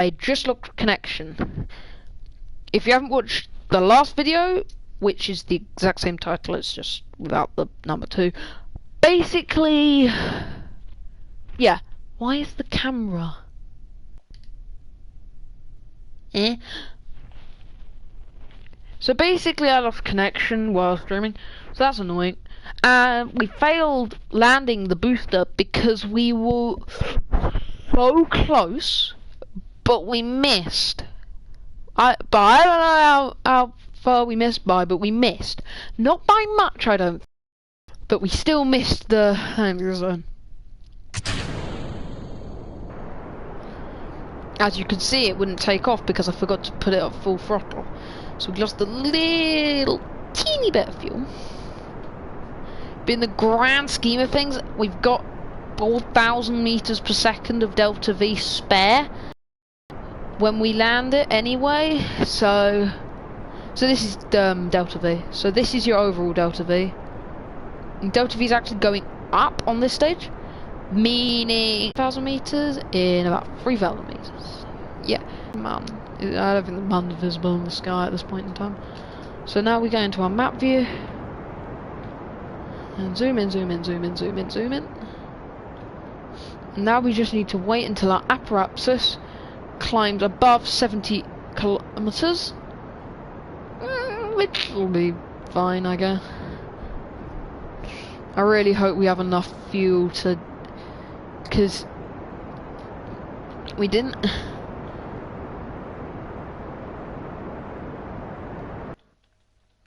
I just looked connection. If you haven't watched the last video, which is the exact same title, it's just without the number 2. Basically, yeah. Why is the camera? So basically, I lost connection while streaming, so that's annoying. And we failed landing the booster because we were so close, but we missed. I don't know how far we missed by, but we missed. Not by much, I don't. But we still missed the danger zone. As you can see, it wouldn't take off because I forgot to put it at full throttle. So we lost a little teeny bit of fuel. But in the grand scheme of things, we've got 4,000 meters per second of delta V spare when we land it anyway. So this is delta V. So this is your overall delta V. And delta V is actually going up on this stage, meaning 1,000 meters in about 3,000 meters. Yeah, man. I don't think the man is visible in the sky at this point in time. So now we go into our map view and zoom in, zoom in, zoom in, zoom in, zoom in. And now we just need to wait until our apparatus climbs above 70 kilometers, which will be fine, I guess. I really hope we have enough fuel to, because we didn't.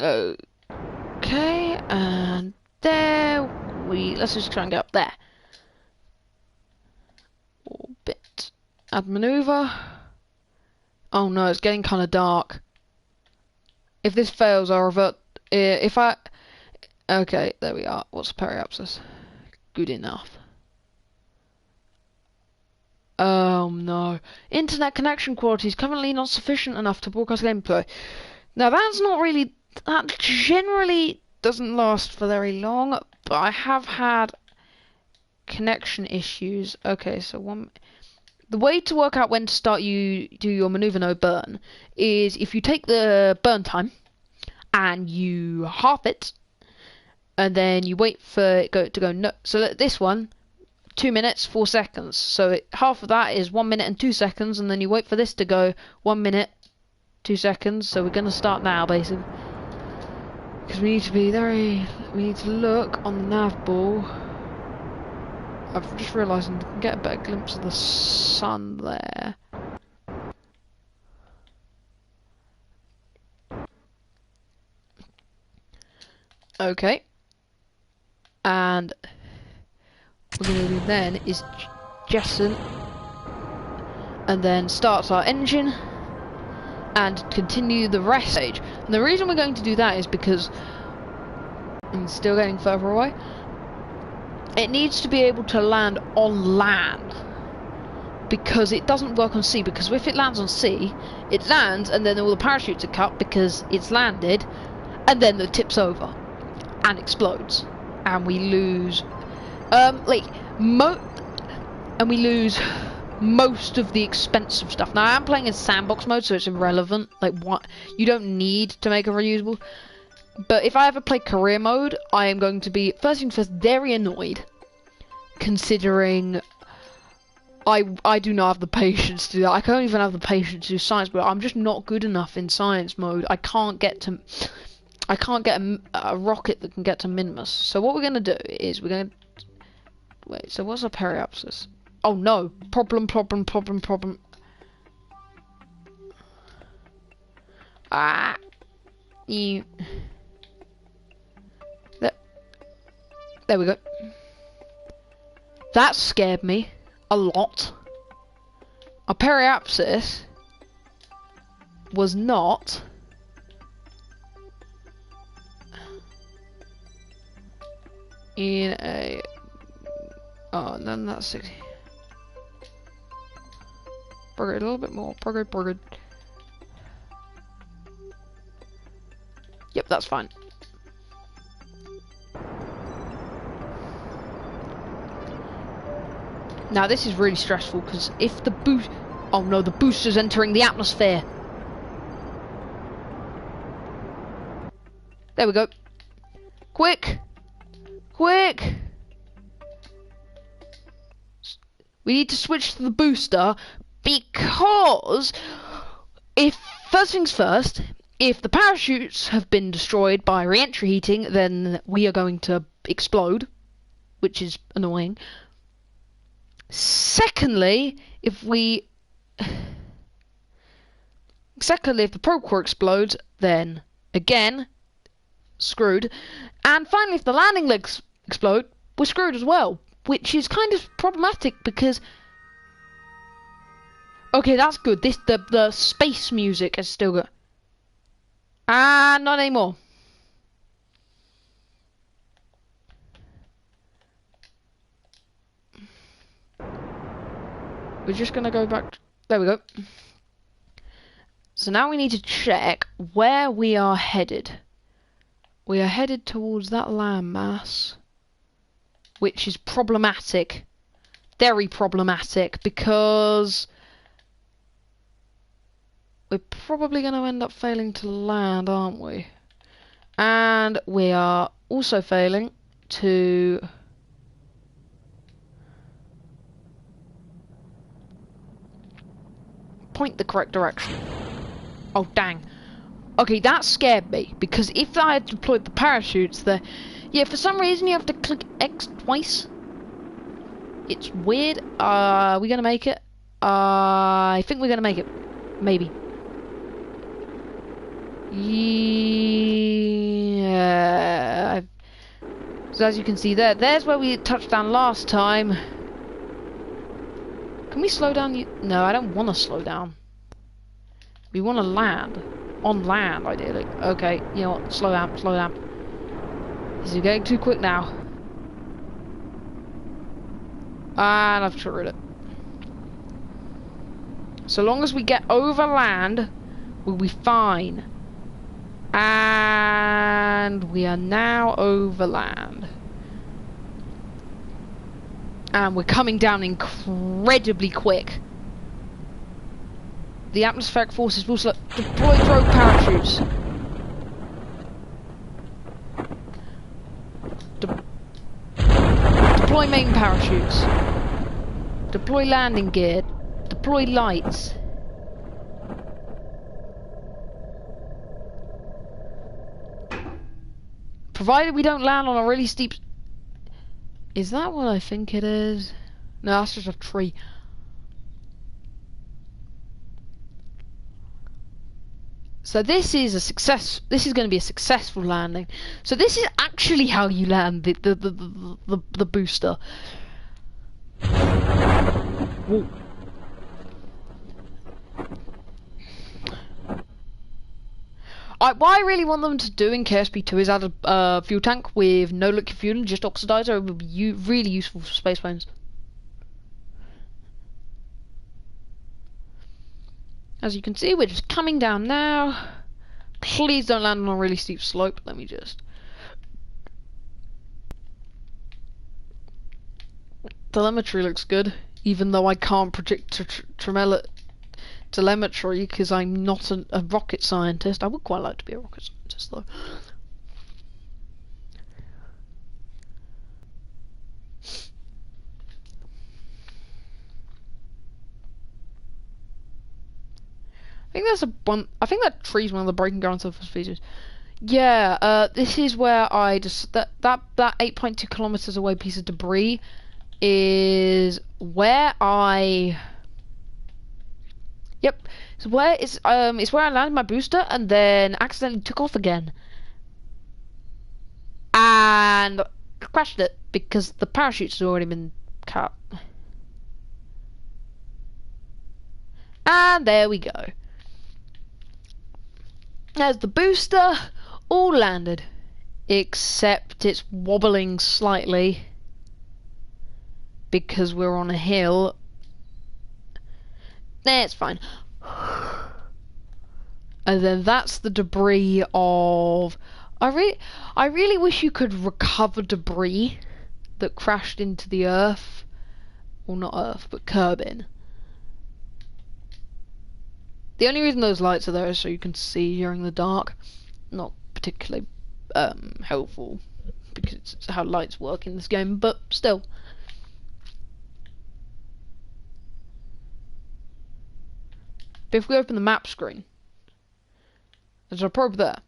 Okay, and there let's just try and get up there. Orbit. Add maneuver. Oh no, it's getting kind of dark. If this fails, I'll revert. Okay, there we are. What's the periapsis? Good enough. Oh no. Internet connection quality is currently not sufficient enough to broadcast gameplay. Now that's not really... That generally doesn't last for very long, but I have had connection issues. Okay, so the way to work out when to start do your maneuver no burn is if you take the burn time and you half it, and then you wait for it to go no. So this one, 2 minutes 4 seconds. So half of that is 1 minute and 2 seconds, and then you wait for this to go 1 minute 2 seconds. So we're gonna start now, basically, because we need to look on the nav ball. I've just realised I can get a better glimpse of the sun there. Okay. And what we're going to do then is jettison and then start our engine and continue the rest stage. And the reason we're going to do that is because I'm still getting further away. It needs to be able to land on land, because it doesn't work on sea. Because if it lands on sea, it lands and then all the parachutes are cut because it's landed, and then it tips over and explodes, and we lose we lose most of the expensive stuff. Now I'm playing in sandbox mode, so it's irrelevant. Like, what, you don't need to make a reusable. But if I ever play career mode, I am going to be, first things first, very annoyed, considering I do not have the patience to do that. I can't even have the patience to do science, but I'm just not good enough in science mode. I can't get a rocket that can get to Minimus. So what we're going to do is we're going to... Wait, so what's a periapsis? Oh no, problem. Ah. You... There we go. That scared me a lot. A periapsis was not in a... Oh, then that's 60. Prograde a little bit more. Prograde. Yep, that's fine. Now this is really stressful, because if the boost... Oh no, the booster's entering the atmosphere. There we go. Quick! Quick! We need to switch to the booster because first things first, if the parachutes have been destroyed by re-entry heating, then we are going to explode, which is annoying. Secondly, if the probe core explodes, then again, screwed. And finally, if the landing legs explode, we're screwed as well, which is kind of problematic because... Okay, that's good. The space music is still good. And not anymore. We're just gonna go back. There we go. So now we need to check where we are headed. We are headed towards that landmass, which is problematic. Very problematic, because we're probably going to end up failing to land, aren't we? And we are also failing to... point the correct direction. Oh, dang. Okay, that scared me, because if I had deployed the parachutes there... Yeah, for some reason you have to click X twice. It's weird. Are we going to make it? I think we're going to make it. Maybe. Yeah. So as you can see there's where we touched down last time. Can we slow down? No, I don't want to slow down. We want to land. On land, ideally. Okay, you know what? Slow down, slow down. This is getting too quick now. And I've triggered it. So long as we get over land, we'll be fine. And we are now over land. And we're coming down incredibly quick. The atmospheric forces will slow. Deploy rogue parachutes. Deploy main parachutes. Deploy landing gear. Deploy lights. Provided we don't land on a really steep... Is that what I think it is? No, that's just a tree. So this is a success. This is going to be a successful landing. So this is actually how you land the booster. Whoa. What I really want them to do in KSP 2 is add a fuel tank with no liquid fuel and just oxidizer. It would be really useful for space planes. As you can see, we're just coming down now. Please don't land on a really steep slope. Let me just... Telemetry looks good, even though I can't predict telemetry because I'm not a rocket scientist. I would quite like to be a rocket scientist, though. I think that's I think that tree's one of the breaking ground surface features. Yeah, this is where I just that 8.2 kilometers away piece of debris is where I. Yep, it's where it's where I landed my booster and then accidentally took off again and crashed it because the parachute's had already been cut. And there we go. There's the booster, all landed, except it's wobbling slightly because we're on a hill. Nah, it's fine. And then that's the debris of... I really wish you could recover debris that crashed into the earth. Well, not earth, but Kerbin. The only reason those lights are there is so you can see during the dark. Not particularly helpful, because it's how lights work in this game, but still. But if we open the map screen, there's a probe there.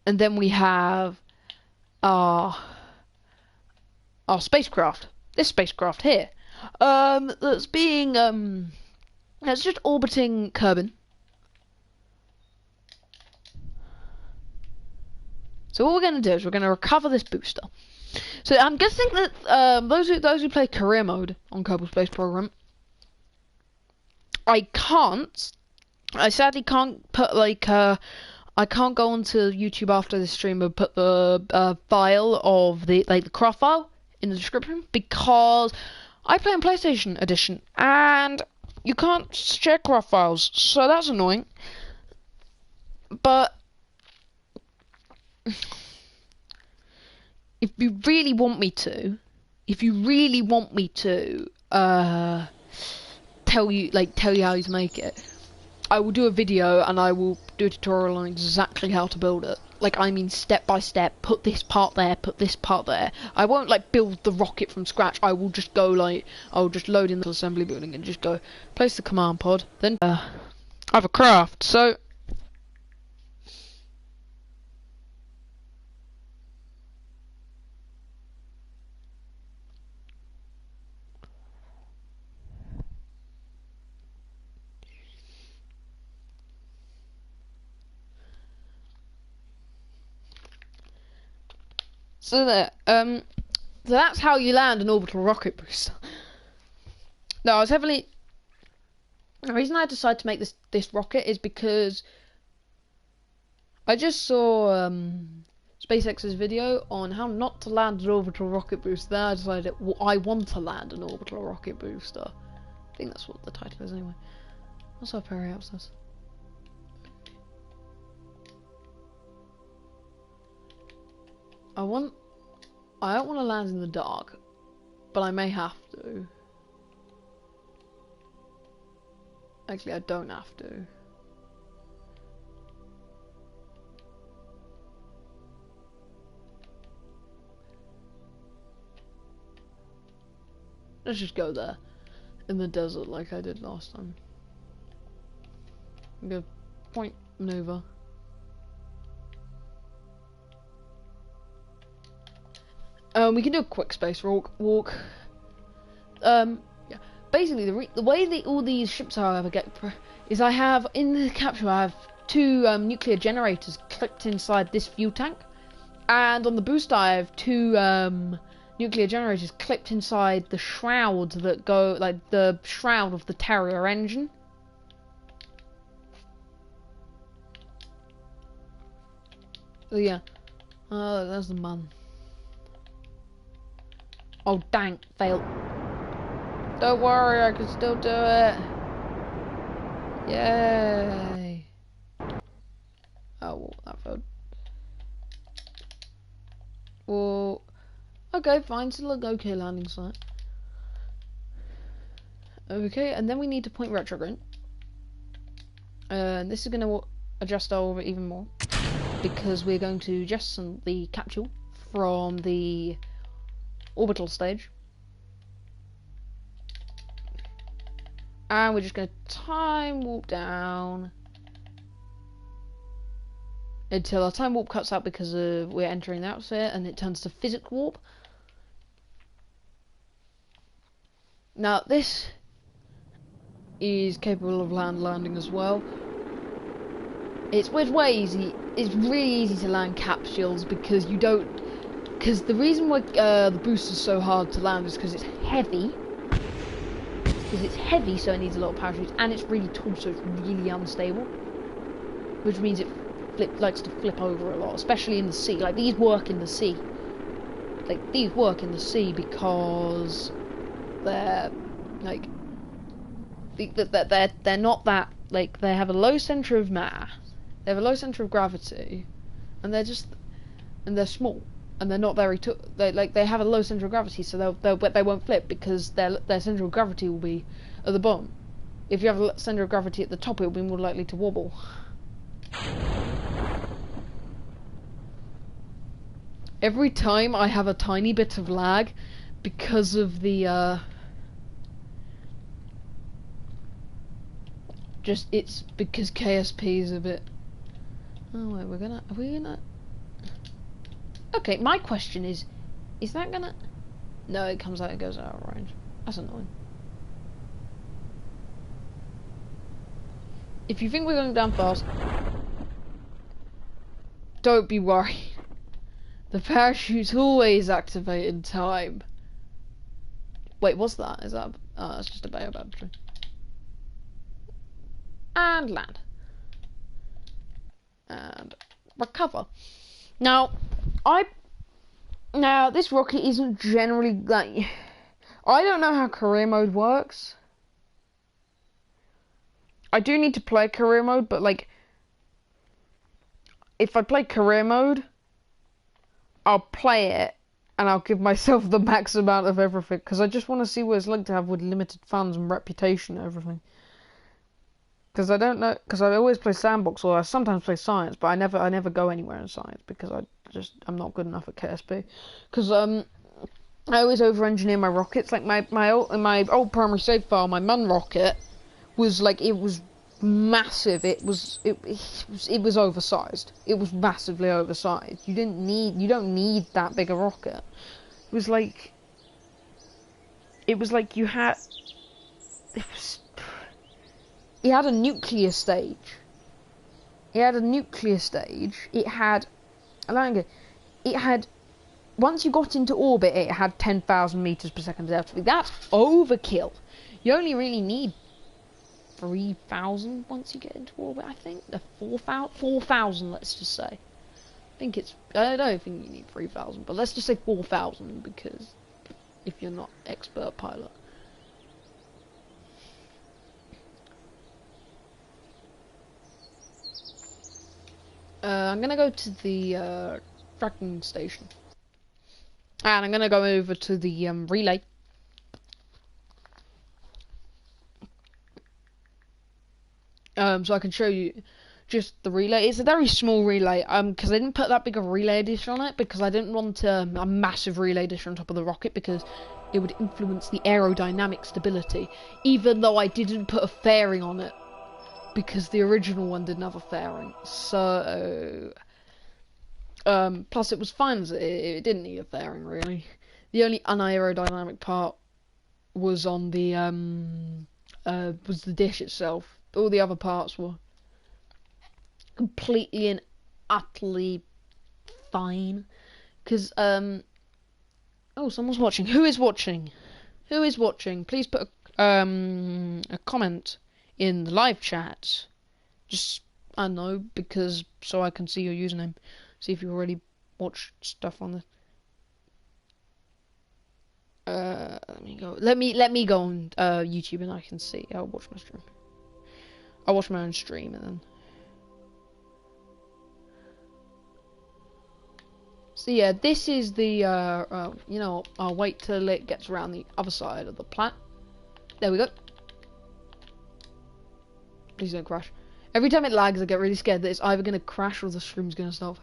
And then we have our spacecraft. This spacecraft here. That's being that's just orbiting Kerbin. So what we're going to do is we're going to recover this booster. So I'm guessing that those who play career mode on Kerbal Space Program, I sadly can't put like I can't go onto YouTube after this stream and put the file of the craft file in the description, because I play on PlayStation Edition and you can't share craft files, so that's annoying. But if you really want me to tell you how to make it, I will do a video and I will do a tutorial on exactly how to build it. Like, I mean, step by step, put this part there, put this part there. I won't like build the rocket from scratch. I will just go I'll just load in the assembly building and just go place the command pod, then I have a craft. So there, so that's how you land an orbital rocket booster. No, the reason I decided to make this rocket is because I just saw SpaceX's video on how not to land an orbital rocket booster. Then I decided I want to land an orbital rocket booster. I think that's what the title is anyway. What's our Perry upstairs? I don't want to land in the dark, but I may have to. Actually, I don't have to. Let's just go there, in the desert like I did last time. I'm gonna point maneuver. We can do a quick space walk. Yeah. Basically, the way that all these ships are is I have in the capsule I have 2 nuclear generators clipped inside this fuel tank, and on the booster I have 2 nuclear generators clipped inside the shrouds that go the shroud of the Terrier engine. So yeah, there's the man. Oh dang, failed. Don't worry, I can still do it. Yay. Oh, well, that failed. Well, okay, fine, still an okay landing site. Okay, and then we need to point retrograde. And this is going to adjust our orbit even more, because we're going to jettison the capsule from the orbital stage, and we're just going to time warp down until our time warp cuts out because we're entering the atmosphere, and it turns to physics warp. Now this is capable of landing as well. It's way easy. It's really easy to land capsules because you don't. Because the reason why the booster's so hard to land is because it's heavy. So it needs a lot of parachutes, and it's really tall, so it's really unstable. Which means it likes to flip over a lot, especially in the sea. Like, these work in the sea. Because they're like they're not that, like, they have a low center of mass, they have a low center of gravity, and they're small. And they're not very they have a low center of gravity, so they won't flip because their center of gravity will be at the bottom. if you have a center of gravity at the top, it will be more likely to wobble. Every time I have a tiny bit of lag because of the it's because KSP is a bit. Oh wait, are we gonna? Okay, my question is that gonna? No, it comes out, it goes out of range. That's annoying. If you think we're going down fast, don't be worried. The parachute's always activate in time. Wait, what's that? Is that? Oh, that's just a battery. And land. And recover. Now, this rocket isn't generally like. I don't know how career mode works. I do need to play career mode, but like, if I play career mode, I'll play it and I'll give myself the max amount of everything because I just want to see what it's like to have with limited funds and reputation and everything. Because I don't know, because I always play sandbox or I sometimes play science, but I never go anywhere in science because I'm not good enough at KSP. Because I always over-engineer my rockets. Like my old primary save file, my MUN rocket was like, it was massive. It was oversized. It was massively oversized. You don't need that big a rocket. It was like you had. It had a nuclear stage. It had, once you got into orbit, it had 10,000 meters per second depth. That's overkill. You only really need 3,000 once you get into orbit, I think. 4,000, let's just say. I don't think you need 3,000, but let's just say 4,000 because if you're not expert pilot. I'm gonna go to the tracking station, and I'm gonna go over to the relay. So I can show you just the relay. It's a very small relay. Because I didn't put that big of a relay dish on it because I didn't want a massive relay dish on top of the rocket because it would influence the aerodynamic stability. Even though I didn't put a fairing on it. Because the original one didn't have a fairing, so plus it was fine as it didn't need a fairing really. The only unaerodynamic part was on the was the dish itself. All the other parts were completely and utterly fine. Because oh, someone's watching. Who is watching? Please put a comment in the live chat. Just, I don't know, because so I can see your username. See if you already watched stuff on the let me go on YouTube and I can see. I'll watch my stream. I'll watch my own stream and then. So yeah, this is the you know, I'll wait till it gets around the other side of the plat. There we go. Please don't crash. Every time it lags, I get really scared that it's either going to crash or the stream's going to stop.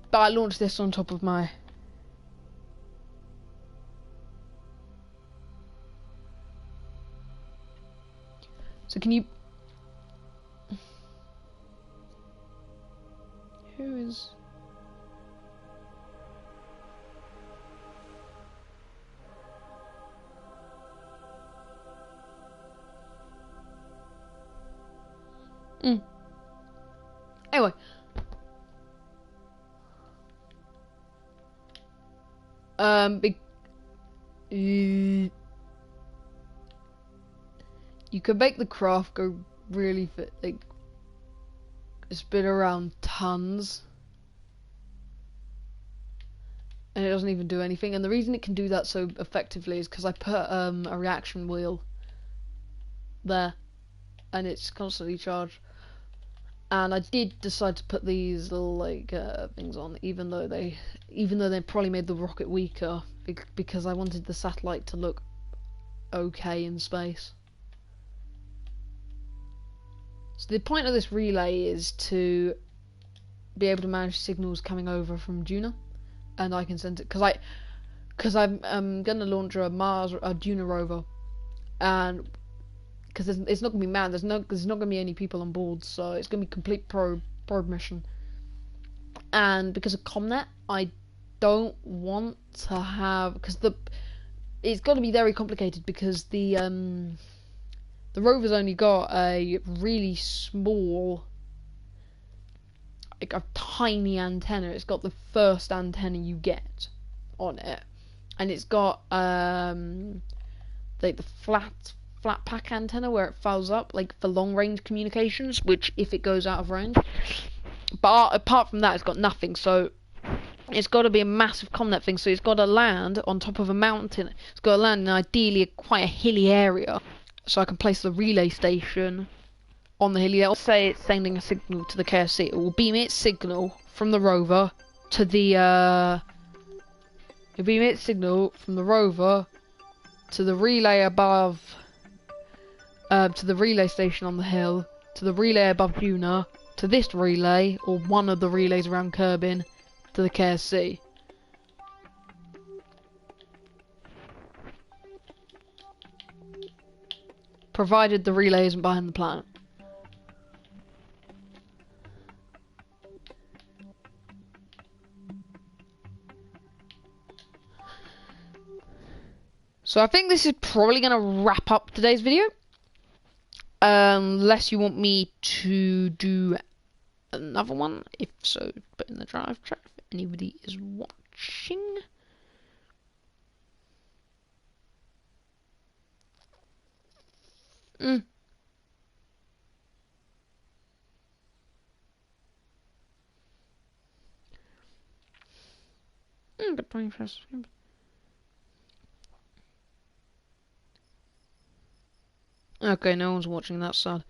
But I launched this on top of my... So can you... Who is... Anyway. You could make the craft go really fit, like, spin around tons. And it doesn't even do anything. And the reason it can do that so effectively is because I put a reaction wheel there. And it's constantly charged. And I did decide to put these little like things on, even though they probably made the rocket weaker, because I wanted the satellite to look okay in space. So the point of this relay is to be able to manage signals coming over from Juna, and I can send it because I'm gonna launch a Juna rover, and because it's not gonna be manned, there's not gonna be any people on board, so it's gonna be complete probe mission. And because of Comnet, I don't want to have it's got to be very complicated because the rover's only got a really small, like a tiny antenna. It's got the first antenna you get on it, and it's got like the flat pack antenna where it fouls up, like for long range communications, which if it goes out of range. But apart from that, it's got nothing. So it's got to be a massive Comnet thing. So it's got to land on top of a mountain. It's got to land in ideally quite a hilly area, so I can place the relay station on the hilly area. Let's say it's sending a signal to the KSC. It will beam its signal from the rover to the it'll beam its signal from the rover to the relay above, to the relay station on the hill, to the relay above Juna, to this relay, or one of the relays around Kerbin, to the KSC. Provided the relay isn't behind the planet. So I think this is probably going to wrap up today's video. Unless you want me to do another one. If so, put in the drive chat if anybody is watching. But 21st. Okay, no one's watching, that's sad.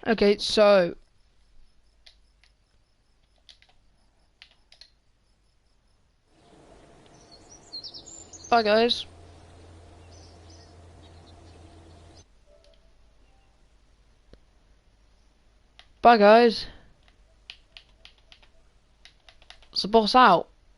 Okay, so bye guys. Bye guys. It's the boss out.